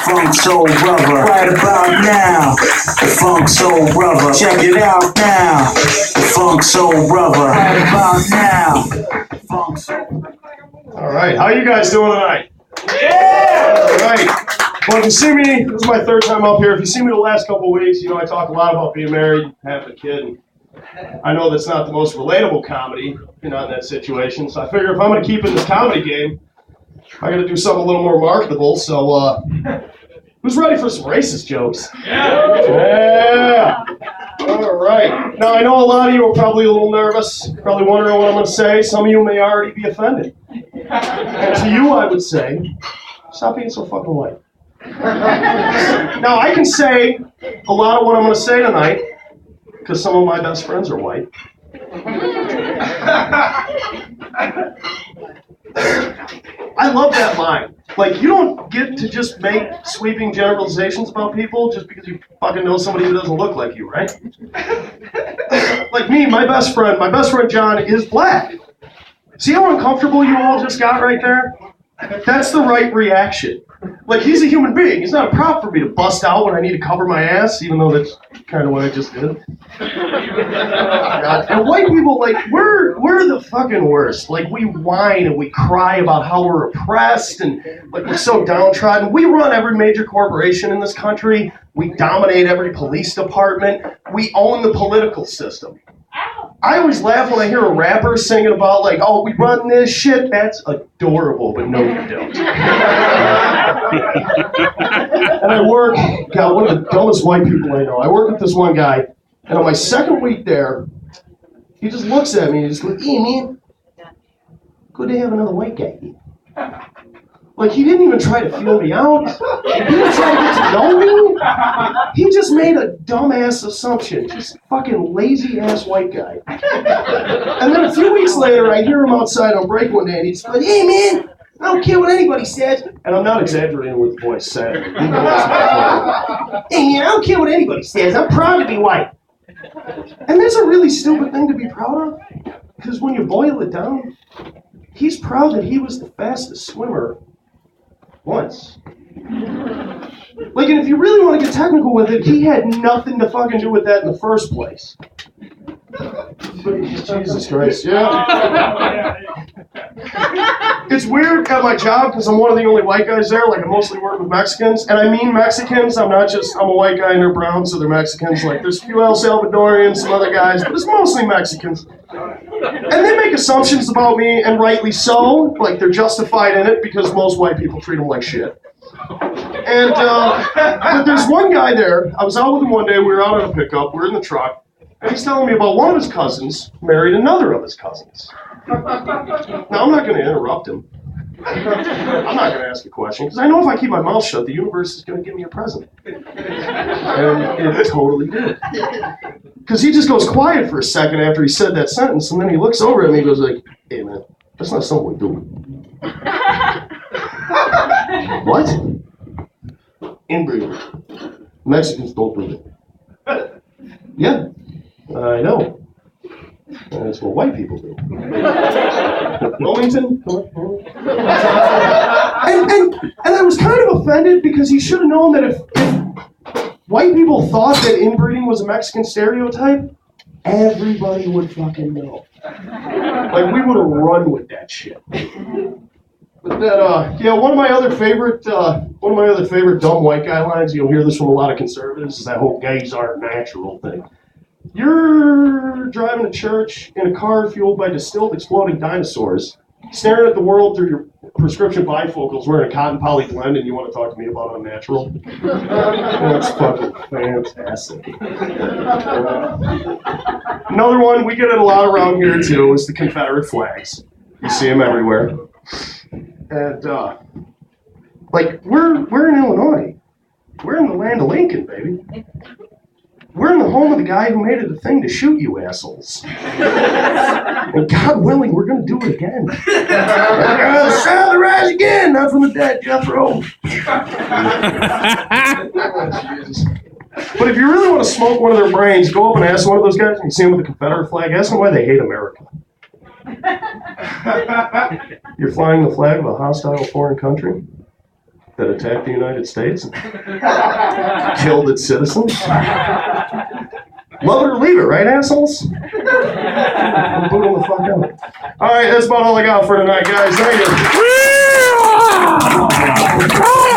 Funk Soul Brother. Right about now, the Funk Soul Brother. Check it out now, the Funk Soul Brother. Right about now, the Funk Soul. All right, how you guys doing tonight? Yeah! All right. Well, if you see me, this is my third time up here. If you see me the last couple of weeks, you know I talk a lot about being married, having a kid. I know that's not the most relatable comedy if you're not in that situation. So I figure if I'm going to keep in this comedy game, I got to do something a little more marketable. So who's ready for some racist jokes? Yeah! All right. Now, I know a lot of you are probably a little nervous, probably wondering what I'm going to say. Some of you may already be offended. And to you, I would say, stop being so fucking white. Now, I can say a lot of what I'm going to say tonight because some of my best friends are white. I love that line. Like, you don't get to just make sweeping generalizations about people just because you fucking know somebody who doesn't look like you, right? Like me, my best friend John is black. See how uncomfortable you all just got right there? That's the right reaction. Like, he's a human being. He's not a prop for me to bust out when I need to cover my ass, even though that's kind of what I just did. And white people, like, we're the fucking worst. Like, we whine and we cry about how we're oppressed and, like, we're so downtrodden. We run every major corporation in this country. We dominate every police department. We own the political system. I always laugh when I hear a rapper singing about, like, oh, we run this shit. That's adorable, but no, you don't. And I work, God, one of the dumbest white people I know. I work with this one guy, and on my second week there, he just looks at me and he just goes, hey, man, good to have another white guy here. Like, he didn't even try to feel me out. He didn't try to get to know me. He just made a dumbass assumption. Just fucking lazy-ass white guy. And then a few weeks later, I hear him outside on break one day, and he's like, hey, man, I don't care what anybody says. And I'm not exaggerating with the voice said. Hey, man, I don't care what anybody says. I'm proud to be white. And that's a really stupid thing to be proud of. Because when you boil it down, he's proud that he was the fastest swimmer once. Like, and if you really want to get technical with it, he had nothing to fucking do with that in the first place. Jesus Christ, yeah. It's weird at my job because I'm one of the only white guys there. Like, I mostly work with Mexicans. And I mean Mexicans. I'm a white guy and they're brown, so they're Mexicans. Like, there's a few El Salvadorians, some other guys, but it's mostly Mexicans. And they make assumptions about me, and rightly so. Like, they're justified in it because most white people treat them like shit. And, but there's one guy there. I was out with him one day. We were out on a pickup. We were in the truck. And he's telling me about one of his cousins married another of his cousins. Now, I'm not going to interrupt him. I'm not going to ask a question, because I know if I keep my mouth shut, the universe is going to give me a present. And it totally did. Because he just goes quiet for a second after he said that sentence, and then he looks over at me and goes like, hey, man, that's not something we do. What? Inbreeding. Mexicans don't do it. Yeah, I know. That's what white people do. Wilmington? And I was kind of offended because he should have known that if white people thought that inbreeding was a Mexican stereotype, everybody would fucking know. Like, we would have run with that shit. But that, yeah, one of my other favorite dumb white guy lines, you'll hear this from a lot of conservatives, is that whole gays aren't natural thing. You're driving to church in a car fueled by distilled exploding dinosaurs, staring at the world through your prescription bifocals, wearing a cotton poly blend, and you want to talk to me about unnatural? That's fucking fantastic. Another one, we get it a lot around here too, is the Confederate flags. You see them everywhere. And, like, we're in Illinois. We're in the land of Lincoln, baby. We're in the home of the guy who made it a thing to shoot you assholes. And God willing, we're going to do it again. Shall the rise again, not from the dead, Jethro. But if you really want to smoke one of their brains, go up and ask one of those guys, and you see them with the Confederate flag, ask them why they hate America. You're flying the flag of a hostile foreign country? that attacked the United States and killed its citizens. Love it or leave it, right, assholes? Boot them the fuck out. All right, that's about all I got for tonight, guys. Thank you.